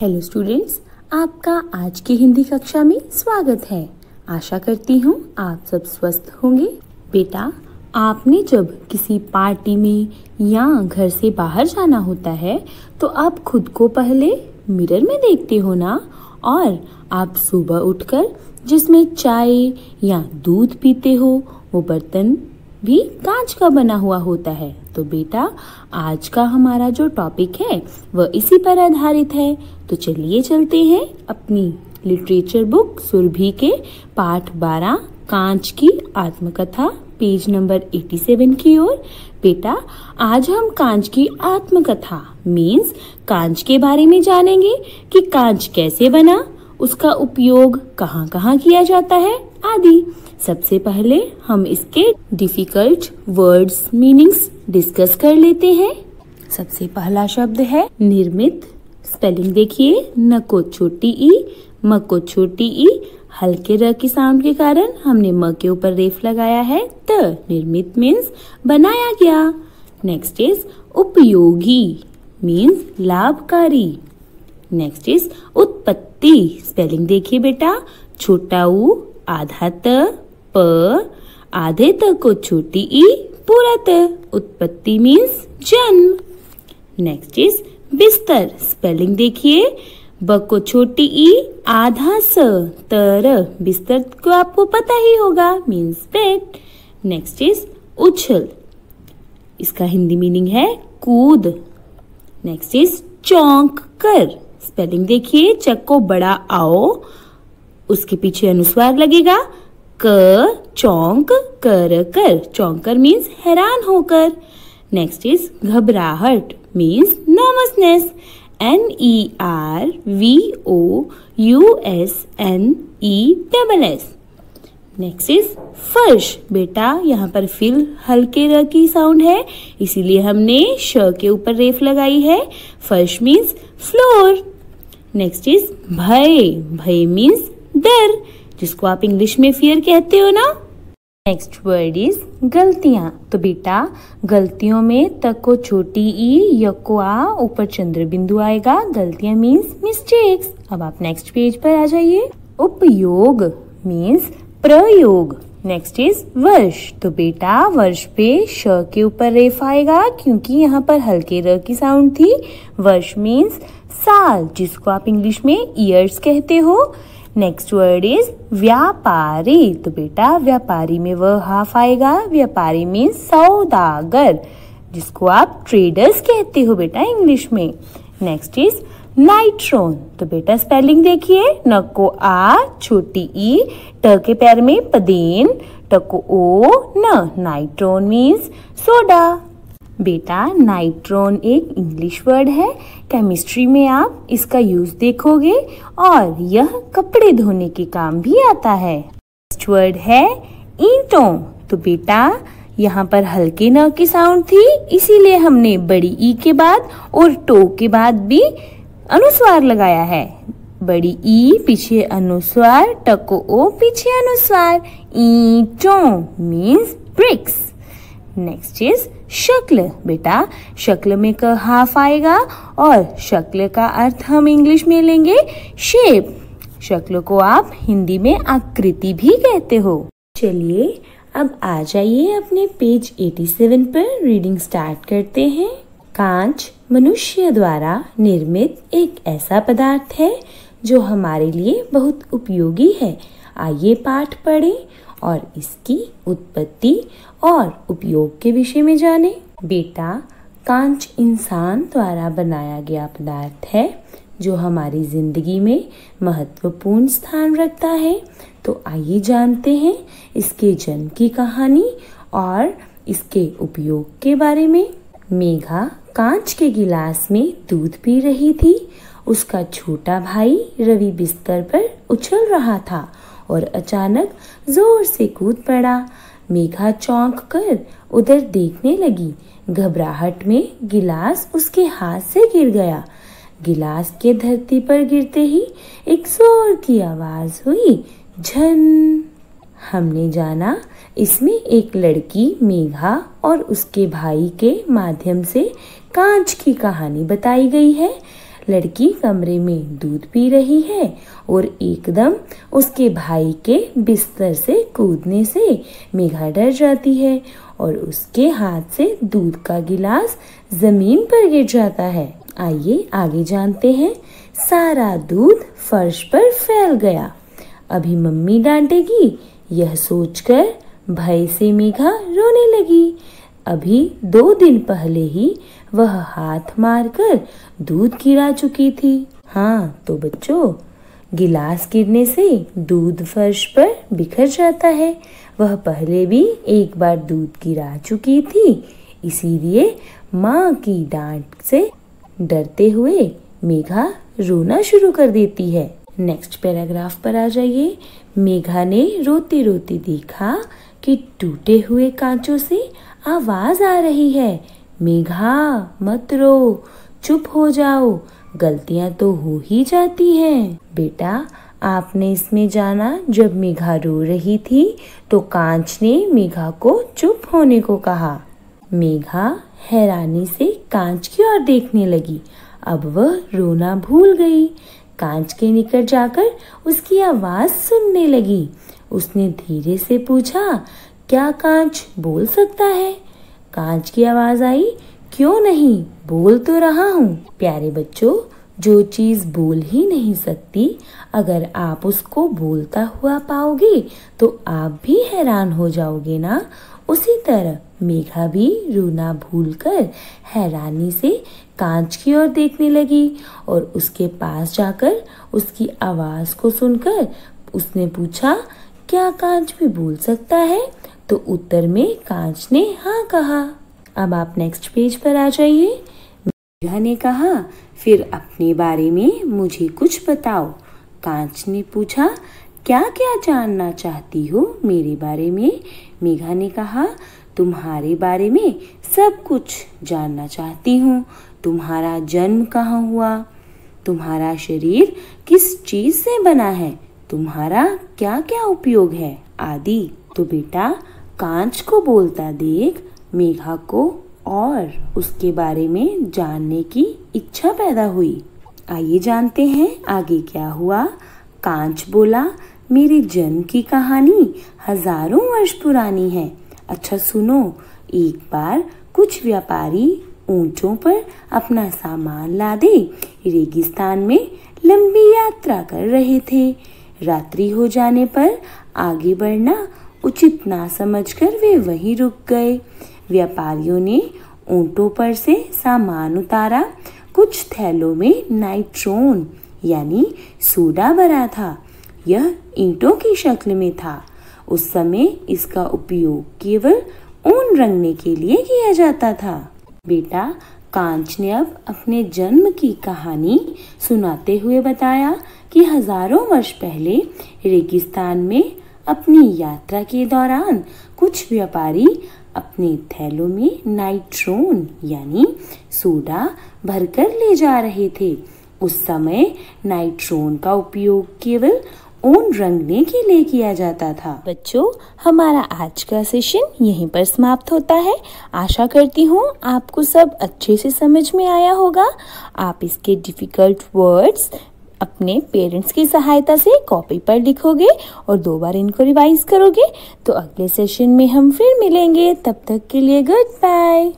Hello students, आपका आज की हिंदी कक्षा में स्वागत है। आशा करती हूँ आप सब स्वस्थ होंगे। बेटा, आपने जब किसी पार्टी में या घर से बाहर जाना होता है तो आप खुद को पहले मिरर में देखते हो ना। और आप सुबह उठकर जिसमें चाय या दूध पीते हो वो बर्तन भी कांच का बना हुआ होता है। तो बेटा, आज का हमारा जो टॉपिक है वह इसी पर आधारित है। तो चलिए चलते हैं अपनी लिटरेचर बुक सुरभि के पाठ 12 कांच की आत्मकथा पेज नंबर 87 की ओर। बेटा, आज हम कांच की आत्मकथा मीन्स कांच के बारे में जानेंगे कि कांच कैसे बना, उसका उपयोग कहाँ कहाँ किया जाता है आदि। सबसे पहले हम इसके डिफिकल्ट वर्ड्स मीनिंग्स डिस्कस कर लेते हैं। सबसे पहला शब्द है निर्मित। स्पेलिंग देखिए, न को छोटी ई, म को छोटी ई, हल्के र की साउंड के कारण हमने म के ऊपर रेफ लगाया है। त निर्मित मीन्स बनाया गया। नेक्स्ट इज उपयोगी मीन्स लाभकारी। नेक्स्ट इज उत्पत्ति। स्पेलिंग देखिए बेटा, छोटा ऊ, आधा त, प, आधे त को छोटी ई, पूरा त। उत्पत्ति मीन्स जन्म। नेक्स्ट इज बिस्तर। स्पेलिंग देखिए, ब को छोटी ई, आधा स, तर। बिस्तर को आपको पता ही होगा मीन्स बेड। नेक्स्ट इज उछल। इसका हिंदी मीनिंग है कूद। नेक्स्ट इज चौंक कर। स्पेलिंग देखिए, चक को बड़ा आओ, उसके पीछे अनुस्वार लगेगा, क, चौंक कर कर। चौंकर मीन्स हैरान होकर। नेक्स्ट इज घबराहट means nervousness. NERVOUSNESS। Next is फर्श। बेटा, यहाँ पर फिल हल्के र की साउंड है, इसीलिए हमने श के ऊपर रेफ लगाई है। फर्श मीन्स फ्लोर। नेक्स्ट इज भय। भय मीन्स डर, जिसको आप इंग्लिश में फियर कहते हो ना। नेक्स्ट वर्ड इज गलतियां। तो बेटा, गलतियों में त को छोटी ई, य को आ, ऊपर चंद्र बिंदु आएगा। गलतियां मीन्स मिस्टेक्स। अब आप नेक्स्ट पेज पर आ जाइए। उपयोग मीन्स प्रयोग। नेक्स्ट इज वर्ष। तो बेटा, वर्ष पे श के ऊपर रेफ आएगा क्योंकि यहाँ पर हल्के र की साउंड थी। वर्ष मीन्स साल, जिसको आप इंग्लिश में ईयर्स कहते हो। नेक्स्ट वर्ड इज व्यापारी। तो बेटा, व्यापारी में वह हाफ आएगा। व्यापारी मीन्स सौदागर, जिसको आप ट्रेडर्स कहते हो बेटा इंग्लिश में। Next is नाइट्रोन। तो बेटा, स्पेलिंग देखिए, न को आ, छोटी ई, ट के पैर में पदेन, ट को ओ, न। नाइट्रोन मीन्स सोडा। बेटा, नाइट्रोन एक इंग्लिश वर्ड है। केमिस्ट्री में आप इसका यूज देखोगे और यह कपड़े धोने के काम भी आता है। नेक्स्ट वर्ड है ईंटों। तो बेटा, यहाँ पर हल्के न की साउंड थी, इसीलिए हमने बड़ी ई के बाद और टो के बाद भी अनुस्वार लगाया है। बड़ी ई पीछे अनुस्वार, ट को ओ पीछे अनुस्वार। ईंटों मीन्स ब्रिक्स। नेक्स्ट इज शक्ल। बेटा, शक्ल में क हाफ आएगा और शक्ल का अर्थ हम इंग्लिश में लेंगे शेप। शक्ल को आप हिंदी में आकृति भी कहते हो। चलिए अब आ जाइए अपने पेज 87 पर। रीडिंग स्टार्ट करते हैं। कांच मनुष्य द्वारा निर्मित एक ऐसा पदार्थ है जो हमारे लिए बहुत उपयोगी है। आइए पाठ पढ़ें और इसकी उत्पत्ति और उपयोग के विषय में जानें। बेटा, कांच इंसान द्वारा बनाया गया पदार्थ है जो हमारी जिंदगी में महत्वपूर्ण स्थान रखता है। तो आइए जानते हैं इसके जन्म की कहानी और इसके उपयोग के बारे में। मेघा कांच के गिलास में दूध पी रही थी। उसका छोटा भाई रवि बिस्तर पर उछल रहा था और अचानक जोर से कूद पड़ा। मेघा चौंक कर उधर देखने लगी। घबराहट में गिलास उसके हाथ से गिर गया। गिलास के धरती पर गिरते ही एक जोर की आवाज हुई, झन। हमने जाना इसमें एक लड़की मेघा और उसके भाई के माध्यम से कांच की कहानी बताई गई है। लड़की कमरे में दूध पी रही है और एकदम उसके भाई के बिस्तर से कूदने से मेघा डर जाती है और उसके हाथ से दूध का गिलास जमीन पर गिर जाता है। आइए आगे जानते हैं। सारा दूध फर्श पर फैल गया। अभी मम्मी डांटेगी, यह सोचकर भय से मेघा रोने लगी। अभी 2 दिन पहले ही वह हाथ मारकर दूध गिरा चुकी थी। हाँ तो बच्चों, गिलास गिरने से दूध फर्श पर बिखर जाता है। वह पहले भी एक बार दूध गिरा चुकी थी, इसीलिए माँ की डांट से डरते हुए मेघा रोना शुरू कर देती है। नेक्स्ट पैराग्राफ पर आ जाइए। मेघा ने रोते रोते देखा कि टूटे हुए कांचों से आवाज आ रही है। मेघा मत रो, चुप हो जाओ, गलतियां तो हो ही जाती हैं। बेटा, आपने इसमें जाना जब मेघा रो रही थी तो कांच ने मेघा को चुप होने को कहा। मेघा हैरानी से कांच की ओर देखने लगी। अब वह रोना भूल गई। कांच के निकट जाकर उसकी आवाज सुनने लगी। उसने धीरे से पूछा, क्या कांच बोल सकता है? कांच की आवाज आई, क्यों नहीं, बोल तो रहा हूँ। प्यारे बच्चों, जो चीज बोल ही नहीं सकती, अगर आप उसको बोलता हुआ पाओगे तो आप भी हैरान हो जाओगे ना। उसी तरह मेघा भी रोना भूलकर हैरानी से कांच की ओर देखने लगी और उसके पास जाकर उसकी आवाज को सुनकर उसने पूछा, क्या कांच भी बोल सकता है? तो उत्तर में कांच ने हाँ कहा। अब आप नेक्स्ट पेज पर आ जाइए। मेघा ने कहा, फिर अपने बारे में मुझे कुछ बताओ। कांच ने पूछा, क्या क्या जानना चाहती हो मेरे बारे में? मेघा ने कहा, तुम्हारे बारे में सब कुछ जानना चाहती हूँ। तुम्हारा जन्म कहाँ हुआ? तुम्हारा शरीर किस चीज से बना है? तुम्हारा क्या क्या उपयोग है? आदि। तो बेटा, कांच को बोलता देख मेघा को और उसके बारे में जानने की इच्छा पैदा हुई। आइए जानते हैं आगे क्या हुआ। कांच बोला, मेरे जन्म की कहानी हजारों वर्ष पुरानी है। अच्छा सुनो, एक बार कुछ व्यापारी ऊंटों पर अपना सामान लादे रेगिस्तान में लंबी यात्रा कर रहे थे। रात्रि हो जाने पर आगे बढ़ना उचित ना समझकर वे वहीं रुक गए। व्यापारियों ने ऊंटों पर से सामान उतारा। कुछ थैलों में नाइट्रोन यानी सोडा भरा था। यह ईंटों की शक्ल में था। उस समय इसका उपयोग केवल ऊन रंगने के लिए किया जाता था। बेटा, कांच ने अब अपने जन्म की कहानी सुनाते हुए बताया कि हजारों वर्ष पहले रेगिस्तान में अपनी यात्रा के दौरान कुछ व्यापारी अपने थैलों में नाइट्रोन यानी सोडा भरकर ले जा रहे थे। उस समय नाइट्रोन का उपयोग केवल ऊन रंगने के लिए किया जाता था। बच्चों, हमारा आज का सेशन यहीं पर समाप्त होता है। आशा करती हूँ आपको सब अच्छे से समझ में आया होगा। आप इसके डिफिकल्ट वर्ड्स अपने पेरेंट्स की सहायता से कॉपी पर लिखोगे और 2 बार इनको रिवाइज करोगे तो अगले सेशन में हम फिर मिलेंगे। तब तक के लिए गुड बाय।